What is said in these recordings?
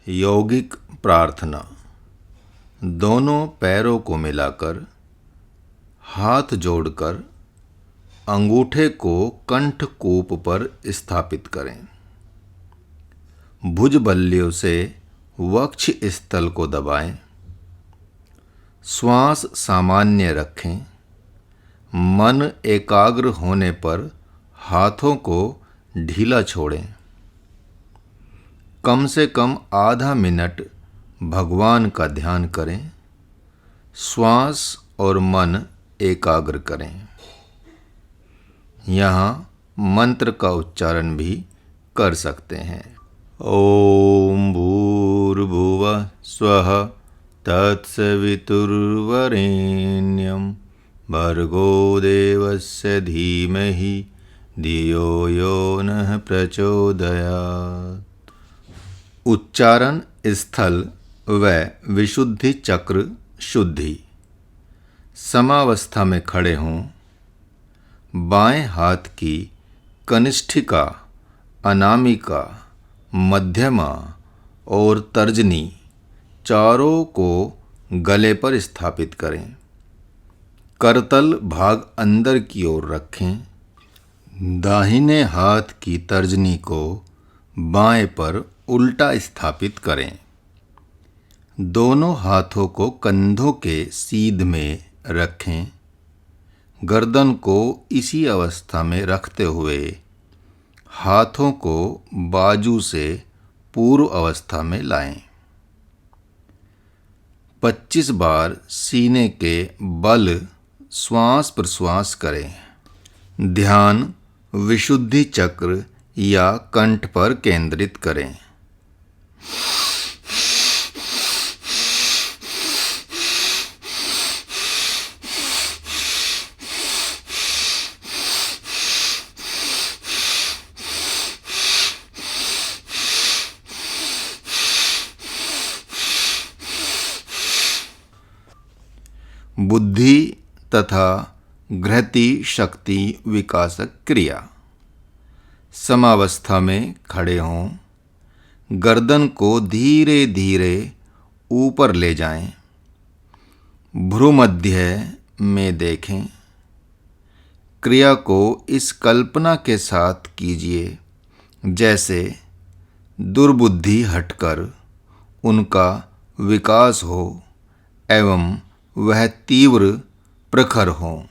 यौगिक प्रार्थना। दोनों पैरों को मिलाकर हाथ जोड़कर अंगूठे को कंठकूप पर स्थापित करें। भुजबल्यों से वक्ष स्थल को दबाएं। श्वास सामान्य रखें। मन एकाग्र होने पर हाथों को ढीला छोड़ें। कम से कम आधा मिनट भगवान का ध्यान करें। श्वास और मन एकाग्र करें। यहाँ मंत्र का उच्चारण भी कर सकते हैं। ओम भूर्भुवः स्वः तत्सवितुर्वरेण्यं भर्गो देवस्य धीमहि धियो यो नः प्रचोदयात्। उच्चारण स्थल व विशुद्धि चक्र शुद्धि। समावस्था में खड़े हों। बाएं हाथ की कनिष्ठिका, अनामिका, मध्यमा और तर्जनी चारों को गले पर स्थापित करें। करतल भाग अंदर की ओर रखें। दाहिने हाथ की तर्जनी को बाएं पर उल्टा स्थापित करें। दोनों हाथों को कंधों के सीध में रखें। गर्दन को इसी अवस्था में रखते हुए हाथों को बाजू से पूर्व अवस्था में लाएं। 25 बार सीने के बल श्वास प्रश्वास करें। ध्यान विशुद्धि चक्र या कंठ पर केंद्रित करें। बुद्धि तथा घृति शक्ति विकासक क्रिया। समावस्था में खड़े हों। गर्दन को धीरे धीरे ऊपर ले जाएं। भ्रूमध्य में देखें। क्रिया को इस कल्पना के साथ कीजिए जैसे दुर्बुद्धि हटकर उनका विकास हो एवं वह तीव्र प्रखर हो।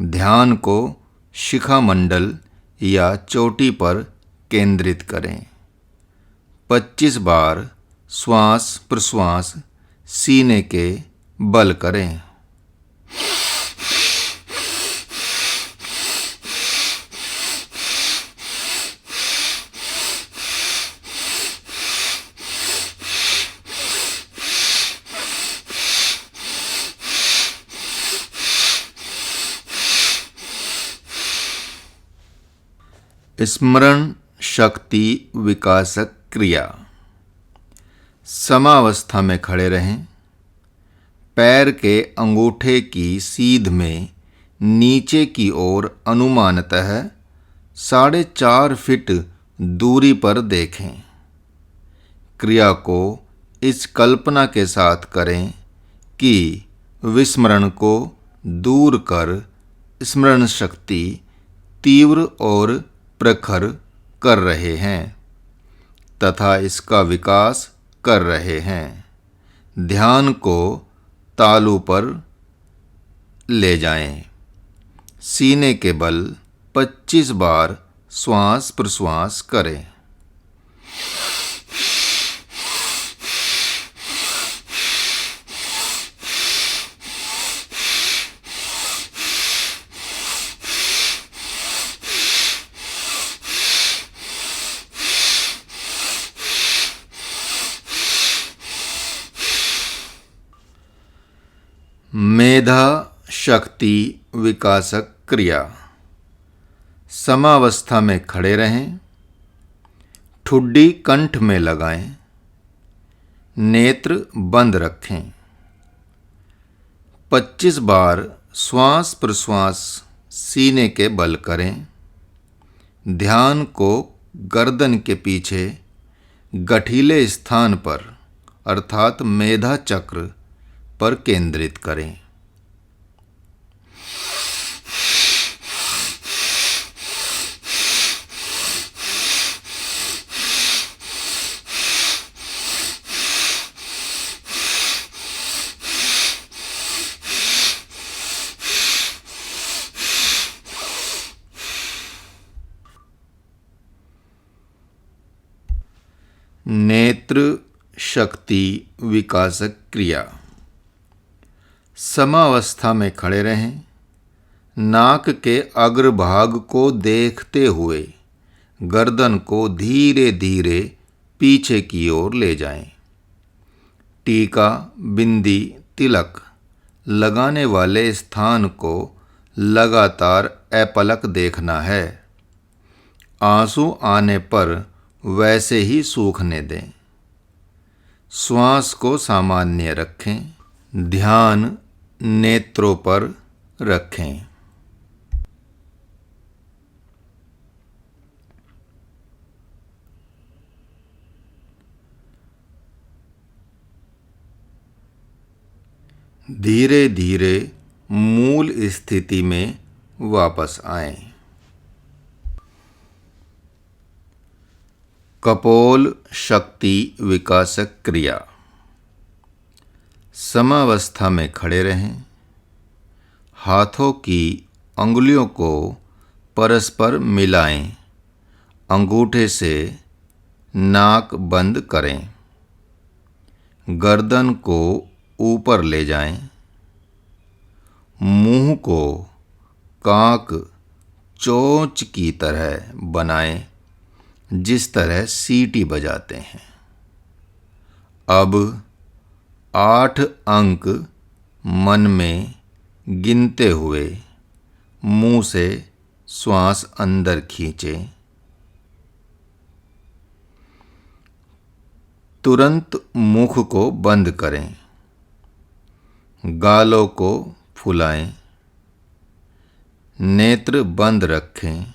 ध्यान को शिखा मंडल या चोटी पर केंद्रित करें। 25 बार श्वास प्रश्वास सीने के बल करें। स्मरण शक्ति विकासक क्रिया। समावस्था में खड़े रहें। पैर के अंगूठे की सीध में नीचे की ओर अनुमानतः 4.5 फीट दूरी पर देखें। क्रिया को इस कल्पना के साथ करें कि विस्मरण को दूर कर स्मरण शक्ति तीव्र और प्रखर कर रहे हैं तथा इसका विकास कर रहे हैं। ध्यान को तालू पर ले जाएं। सीने के बल 25 बार श्वास प्रश्वास करें। मेधा शक्ति विकासक क्रिया। समावस्था में खड़े रहें। ठुड्डी कंठ में लगाएं। नेत्र बंद रखें। 25 बार श्वास प्रश्वास सीने के बल करें। ध्यान को गर्दन के पीछे गठीले स्थान पर अर्थात मेधा चक्र पर केंद्रित करें। नेत्र शक्ति विकासक क्रिया। समावस्था में खड़े रहें। नाक के अग्रभाग को देखते हुए गर्दन को धीरे धीरे पीछे की ओर ले जाएं। टीका, बिंदी, तिलक लगाने वाले स्थान को लगातार अपलक देखना है। आंसू आने पर वैसे ही सूखने दें। श्वास को सामान्य रखें। ध्यान नेत्रों पर रखें। धीरे धीरे मूल स्थिति में वापस आएं। कपोल शक्ति विकासक क्रिया। समावस्था में खड़े रहें। हाथों की अंगुलियों को परस्पर मिलाएं। अंगूठे से नाक बंद करें। गर्दन को ऊपर ले जाएं। मुंह को काक चोंच की तरह बनाएं, जिस तरह सीटी बजाते हैं। अब 8 अंक मन में गिनते हुए मुंह से श्वास अंदर खींचें। तुरंत मुख को बंद करें। गालों को फुलाएं। नेत्र बंद रखें।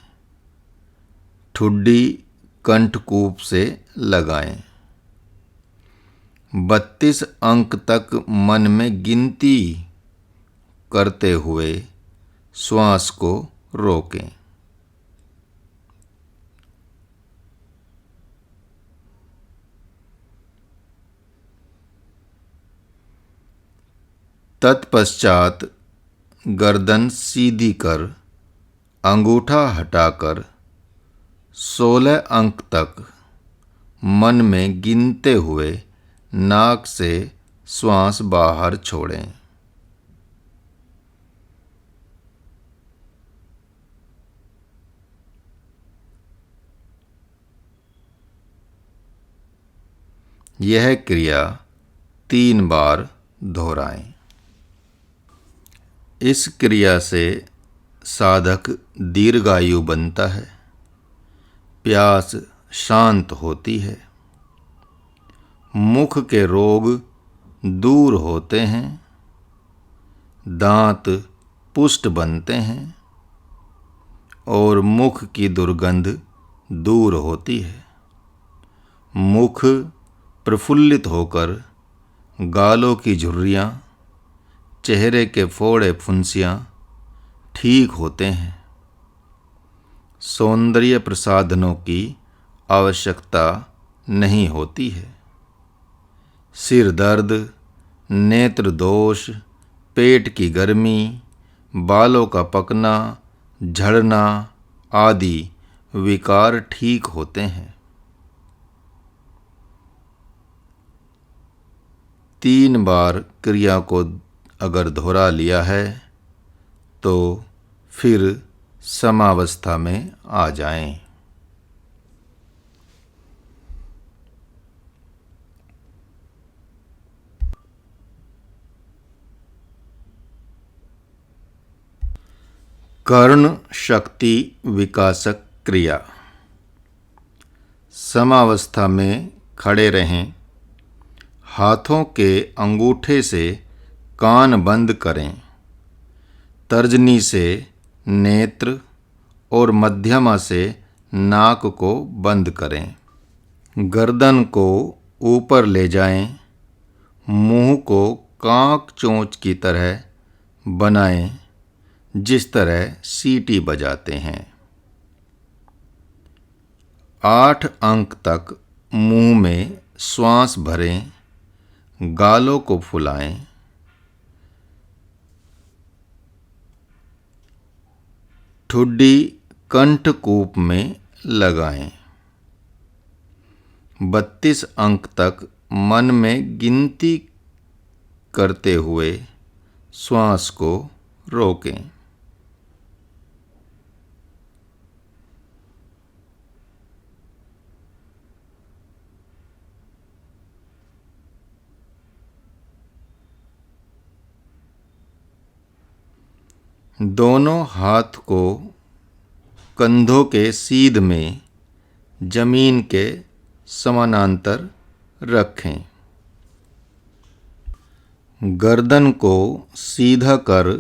ठुड्डी कंठकूप से लगाएं। 32 अंक तक मन में गिनती करते हुए श्वास को रोकें। तत्पश्चात गर्दन सीधी कर अंगूठा हटाकर 16 अंक तक मन में गिनते हुए नाक से श्वास बाहर छोड़ें। यह क्रिया 3 बार दोहराएं। इस क्रिया से साधक दीर्घायु बनता है। प्यास शांत होती है। मुख के रोग दूर होते हैं। दांत पुष्ट बनते हैं और मुख की दुर्गंध दूर होती है। मुख प्रफुल्लित होकर गालों की झुर्रियाँ, चेहरे के फोड़े फुंसियाँ ठीक होते हैं। सौंदर्य प्रसाधनों की आवश्यकता नहीं होती है। सिर दर्द, नेत्र दोष, पेट की गर्मी, बालों का पकना, झड़ना आदि विकार ठीक होते हैं। 3 बार क्रिया को अगर दोहरा लिया है तो फिर समावस्था में आ जाएं। कर्ण शक्ति विकासक क्रिया। समावस्था में खड़े रहें। हाथों के अंगूठे से कान बंद करें। तर्जनी से नेत्र और मध्यमा से नाक को बंद करें। गर्दन को ऊपर ले जाएं, मुंह को कांक चोंच की तरह बनाएं, जिस तरह सीटी बजाते हैं। 8 अंक तक मुंह में श्वास भरें, गालों को फुलाएं। ठुड्डी कंठकूप में लगाएं। 32 अंक तक मन में गिनती करते हुए श्वास को रोकें। दोनों हाथ को कंधों के सीध में जमीन के समानांतर रखें। गर्दन को सीधा कर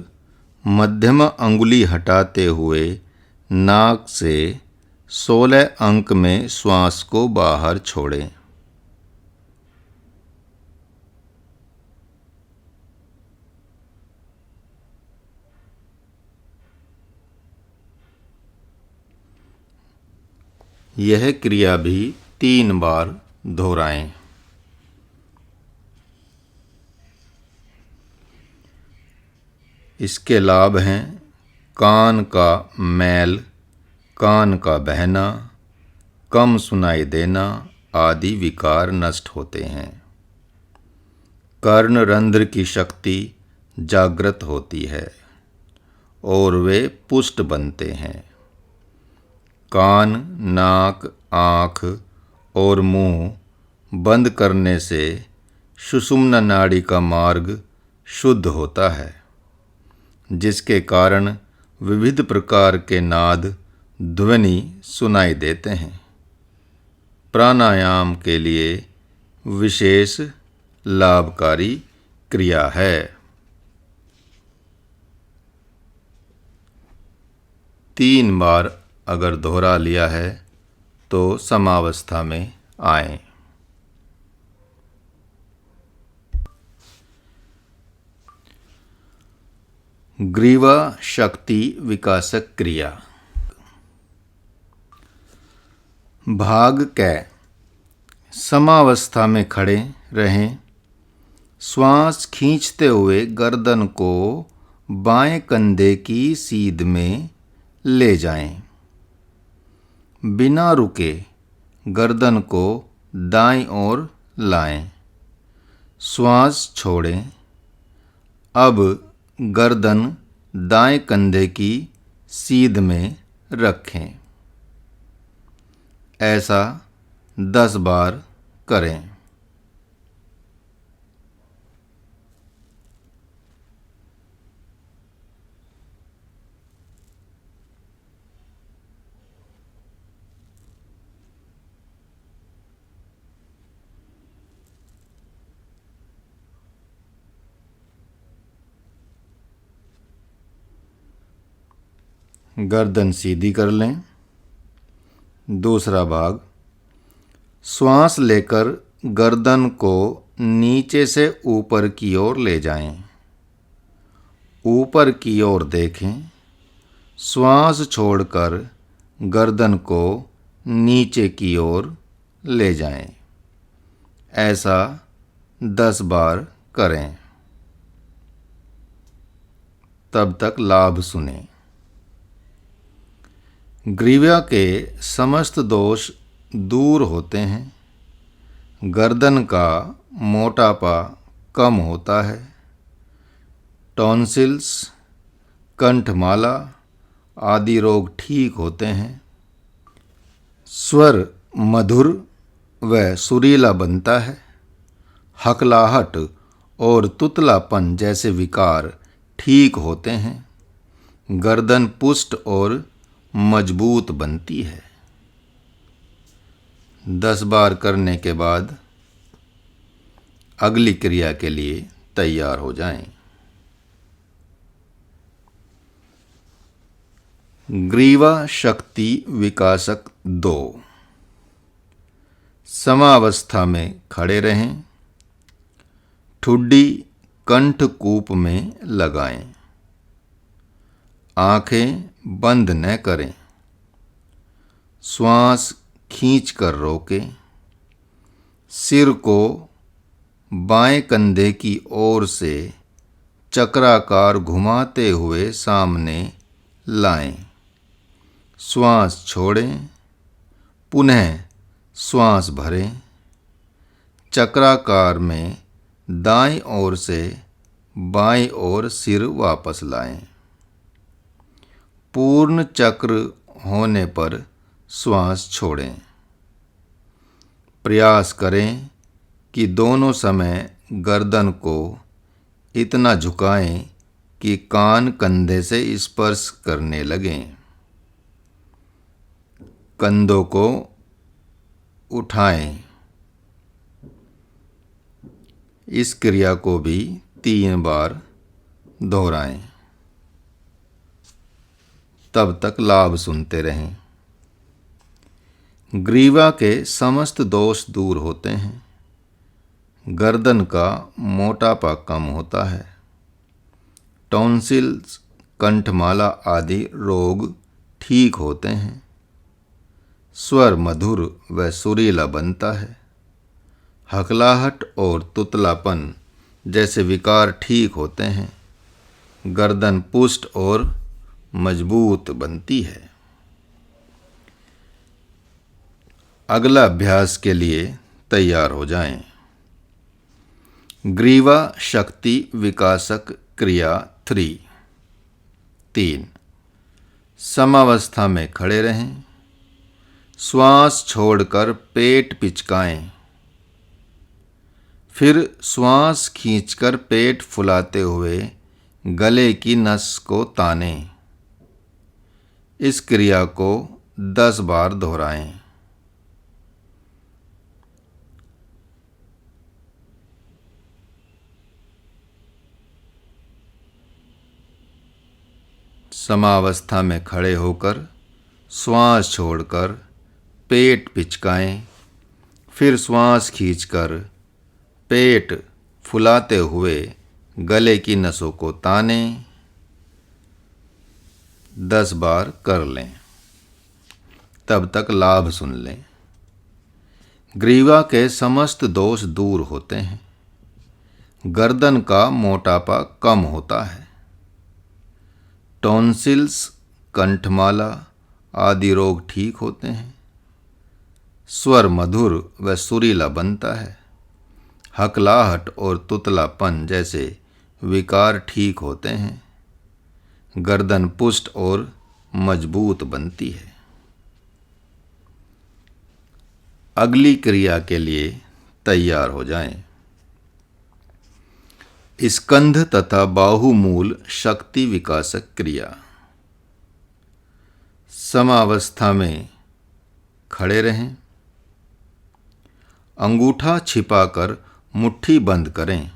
मध्यम अंगुली हटाते हुए नाक से 16 अंक में श्वास को बाहर छोड़ें। यह क्रिया भी 3 बार दोहराएं। इसके लाभ हैं कान का मैल, कान का बहना, कम सुनाई देना आदि विकार नष्ट होते हैं। कर्ण रंध्र की शक्ति जागृत होती है और वे पुष्ट बनते हैं। कान, नाक, आँख और मुंह बंद करने से सुषुम्ना नाड़ी का मार्ग शुद्ध होता है, जिसके कारण विविध प्रकार के नाद ध्वनि सुनाई देते हैं। प्राणायाम के लिए विशेष लाभकारी क्रिया है। 3 बार अगर दोहरा लिया है तो समावस्था में आएं। ग्रीवा शक्ति विकासक क्रिया। भाग कै। समावस्था में खड़े रहें। श्वास खींचते हुए गर्दन को बाएं कंधे की सीध में ले जाएं। बिना रुके गर्दन को दाईं ओर लाएं। श्वास छोड़ें। अब गर्दन दाएं कंधे की सीध में रखें। ऐसा 10 बार करें। गर्दन सीधी कर लें। दूसरा भाग। श्वास लेकर गर्दन को नीचे से ऊपर की ओर ले जाएं। ऊपर की ओर देखें। श्वास छोड़कर गर्दन को नीचे की ओर ले जाएं। ऐसा 10 बार करें। तब तक लाभ सुनें। ग्रीवा के समस्त दोष दूर होते हैं। गर्दन का मोटापा कम होता है। टॉन्सिल्स, कंठमाला आदि रोग ठीक होते हैं। स्वर मधुर व सुरीला बनता है। हकलाहट और तुतलापन जैसे विकार ठीक होते हैं। गर्दन पुष्ट और मजबूत बनती है। 10 बार करने के बाद अगली क्रिया के लिए तैयार हो जाएं। ग्रीवा शक्ति विकासक 2। समावस्था में खड़े रहें। ठुड्डी कंठकूप में लगाएं। आंखें बंद न करें। श्वास खींचकर रोकें। सिर को बाएं कंधे की ओर से चक्राकार घुमाते हुए सामने लाएं। श्वास छोड़ें। पुनः श्वास भरें। चक्राकार में दाईं ओर से बाईं ओर सिर वापस लाएं। पूर्ण चक्र होने पर श्वास छोड़ें। प्रयास करें कि दोनों समय गर्दन को इतना झुकाएं कि कान कंधे से स्पर्श करने लगें। कंधों को उठाएं। इस क्रिया को भी 3 बार दोहराएं। तब तक लाभ सुनते रहें। ग्रीवा के समस्त दोष दूर होते हैं। गर्दन का मोटापा कम होता है। टॉन्सिल्स, कंठमाला आदि रोग ठीक होते हैं। स्वर मधुर व सुरीला बनता है। हकलाहट और तुतलापन जैसे विकार ठीक होते हैं। गर्दन पुष्ट और मजबूत बनती है। अगला अभ्यास के लिए तैयार हो जाएं। ग्रीवा शक्ति विकासक क्रिया 3। समावस्था में खड़े रहें। श्वास छोड़कर पेट पिचकाएं। फिर श्वास खींचकर पेट फुलाते हुए गले की नस को तानें। इस क्रिया को 10 बार दोहराएं। समावस्था में खड़े होकर श्वास छोड़कर पेट पिचकाएं। फिर श्वास खींचकर पेट फुलाते हुए गले की नसों को तानें। 10 बार कर लें। तब तक लाभ सुन लें। ग्रीवा के समस्त दोष दूर होते हैं। गर्दन का मोटापा कम होता है। टॉन्सिल्स, कंठमाला आदि रोग ठीक होते हैं। स्वर मधुर व सुरीला बनता है। हकलाहट और तुतलापन जैसे विकार ठीक होते हैं। गर्दन पुष्ट और मजबूत बनती है। अगली क्रिया के लिए तैयार हो जाएं। स्कंध तथा बाहुमूल शक्ति विकासक क्रिया। समावस्था में खड़े रहें। अंगूठा छिपाकर मुट्ठी बंद करें।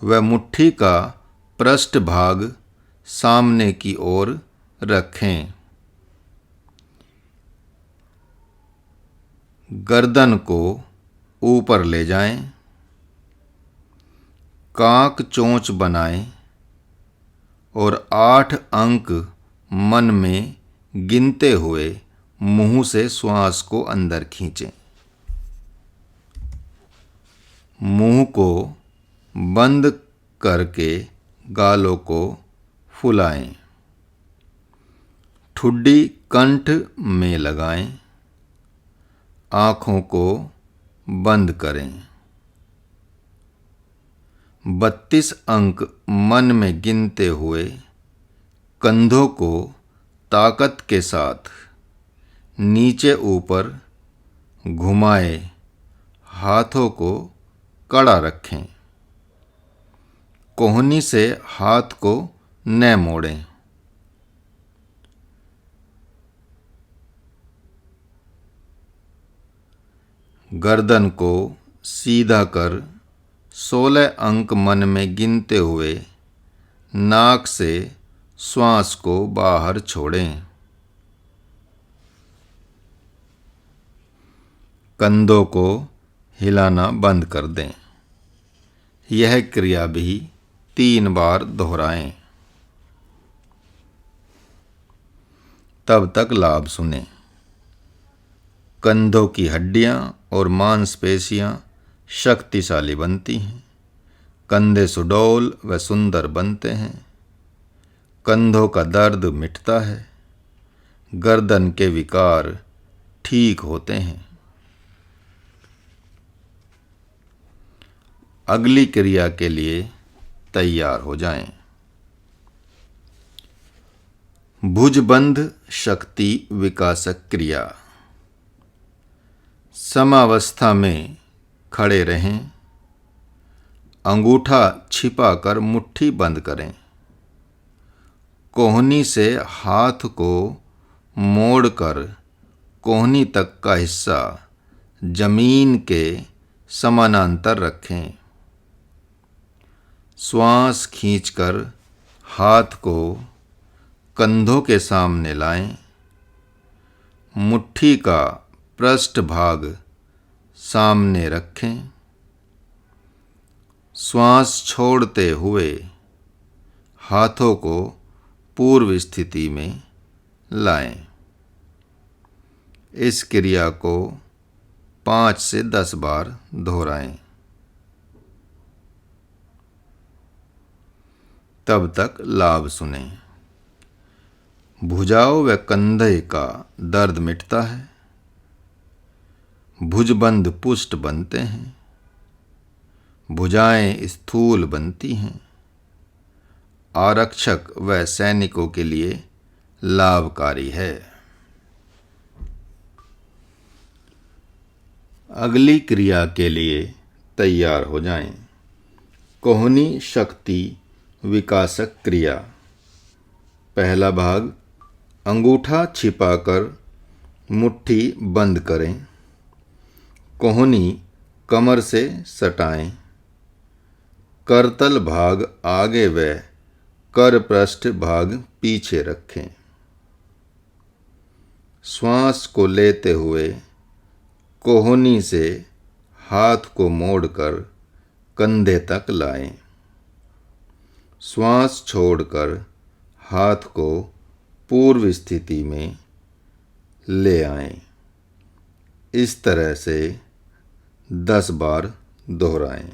वह मुट्ठी का पृष्ठभाग सामने की ओर रखें। गर्दन को ऊपर ले जाएं। कांक चोंच बनाएं और 8 अंक मन में गिनते हुए मुंह से श्वास को अंदर खींचें। मुंह को बंद करके गालों को फुलाएं। ठुड्डी कंठ में लगाएं। आँखों को बंद करें। 32 अंक मन में गिनते हुए कंधों को ताकत के साथ नीचे ऊपर घुमाए हाथों को कड़ा रखें। कोहनी से हाथ को न मोड़ें। गर्दन को सीधा कर 16 अंक मन में गिनते हुए नाक से श्वास को बाहर छोड़ें। कंधों को हिलाना बंद कर दें। यह क्रिया भी 3 बार दोहराएं। तब तक लाभ सुने। कंधों की हड्डियां और मांसपेशियां शक्तिशाली बनती हैं। कंधे सुडौल व सुंदर बनते हैं। कंधों का दर्द मिटता है। गर्दन के विकार ठीक होते हैं। अगली क्रिया के लिए तैयार हो जाएं। भुजबंध शक्ति विकासक क्रिया। समावस्था में खड़े रहें। अंगूठा छिपाकर मुट्ठी बंद करें। कोहनी से हाथ को मोड़कर कोहनी तक का हिस्सा जमीन के समानांतर रखें। श्वास खींचकर हाथ को कंधों के सामने लाएं। मुट्ठी का पृष्ठभाग सामने रखें। श्वास छोड़ते हुए हाथों को पूर्व स्थिति में लाएं। इस क्रिया को 5 से 10 बार दोहराएं। तब तक लाभ सुने। भुजाओं व कंधे का दर्द मिटता है। भुजबंध पुष्ट बनते हैं। भुजाएं स्थूल बनती हैं। आरक्षक व सैनिकों के लिए लाभकारी है। अगली क्रिया के लिए तैयार हो जाएं। कोहनी शक्ति विकासक क्रिया। पहला भाग, अंगूठा छिपाकर मुट्ठी बंद करें। कोहनी कमर से सटाएं। करतल भाग आगे व कर पृष्ठ भाग पीछे रखें। श्वास को लेते हुए कोहनी से हाथ को मोड़कर कंधे तक लाएं। श्वास छोड़कर हाथ को पूर्व स्थिति में ले आएं। इस तरह से 10 बार दोहराएं।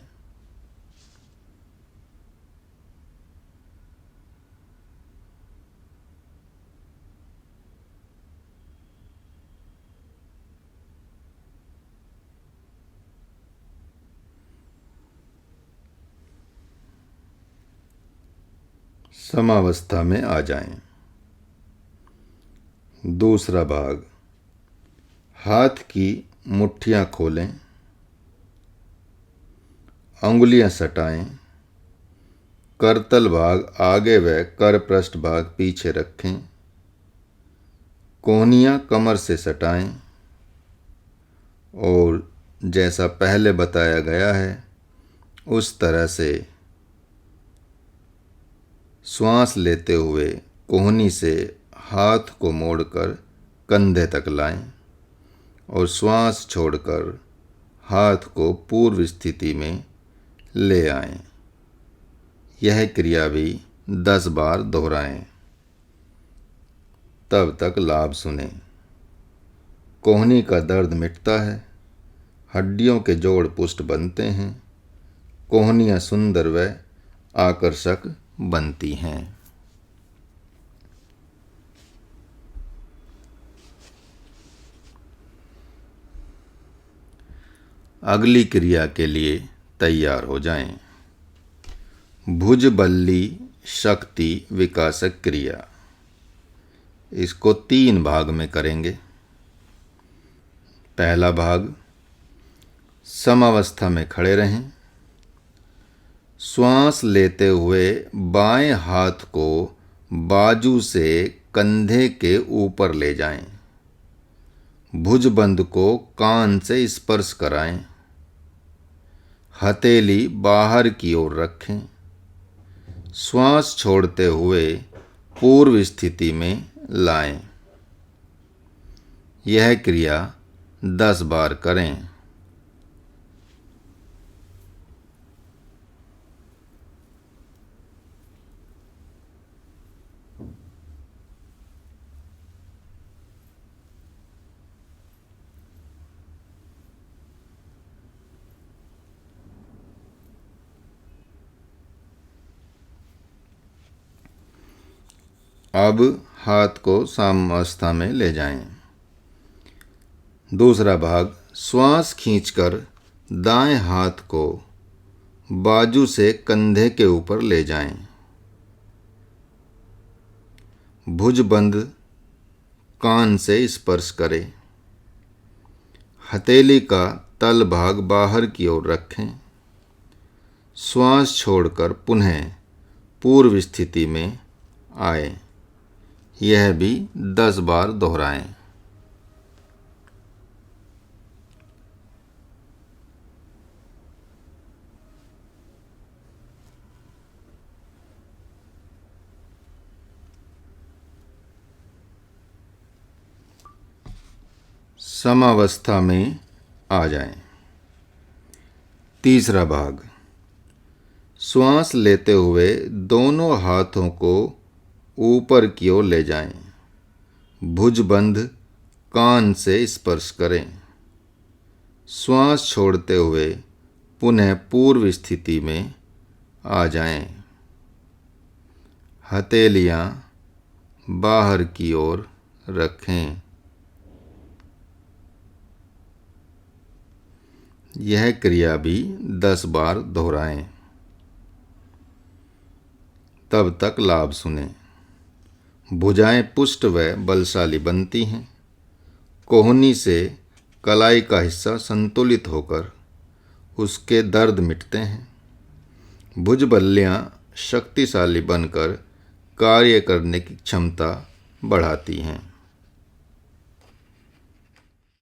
समावस्था में आ जाएं। दूसरा भाग, हाथ की मुट्ठियां खोलें। अंगुलियां सटाएं। करतल भाग आगे व कर पृष्ठ भाग पीछे रखें। कोहनियां कमर से सटाएं और जैसा पहले बताया गया है उस तरह से श्वास लेते हुए कोहनी से हाथ को मोड़कर कंधे तक लाएं और श्वास छोड़कर हाथ को पूर्व स्थिति में ले आएं। यह क्रिया भी 10 बार दोहराएं। तब तक लाभ सुने। कोहनी का दर्द मिटता है। हड्डियों के जोड़ पुष्ट बनते हैं। कोहनियां सुंदर व आकर्षक बनती हैं। अगली क्रिया के लिए तैयार हो जाएं। भुजबल्ली शक्ति विकासक क्रिया। इसको 3 भाग में करेंगे। पहला भाग, समावस्था में खड़े रहें। श्वास लेते हुए बाएं हाथ को बाजू से कंधे के ऊपर ले जाएं। भुजबंध को कान से स्पर्श कराएं। हथेली बाहर की ओर रखें। श्वास छोड़ते हुए पूर्व स्थिति में लाएं। यह क्रिया 10 बार करें। अब हाथ को साम्यावस्था में ले जाएं। दूसरा भाग, श्वास खींचकर दाएं हाथ को बाजू से कंधे के ऊपर ले जाएं। भुजबंध कान से स्पर्श करें। हथेली का तल भाग बाहर की ओर रखें। श्वास छोड़कर पुनः पूर्व स्थिति में आए। यह भी 10 बार दोहराएं। समावस्था में आ जाएं। तीसरा भाग, श्वास लेते हुए दोनों हाथों को ऊपर की ओर ले जाएं। भुजबंध कान से स्पर्श करें। श्वास छोड़ते हुए पुनः पूर्व स्थिति में आ जाएं। हथेलियां बाहर की ओर रखें। यह क्रिया भी 10 बार दोहराएं। तब तक लाभ सुने। भुजाएं पुष्ट व बलशाली बनती हैं। कोहनी से कलाई का हिस्सा संतुलित होकर उसके दर्द मिटते हैं। भुजबल्लियां शक्तिशाली बनकर कार्य करने की क्षमता बढ़ाती हैं।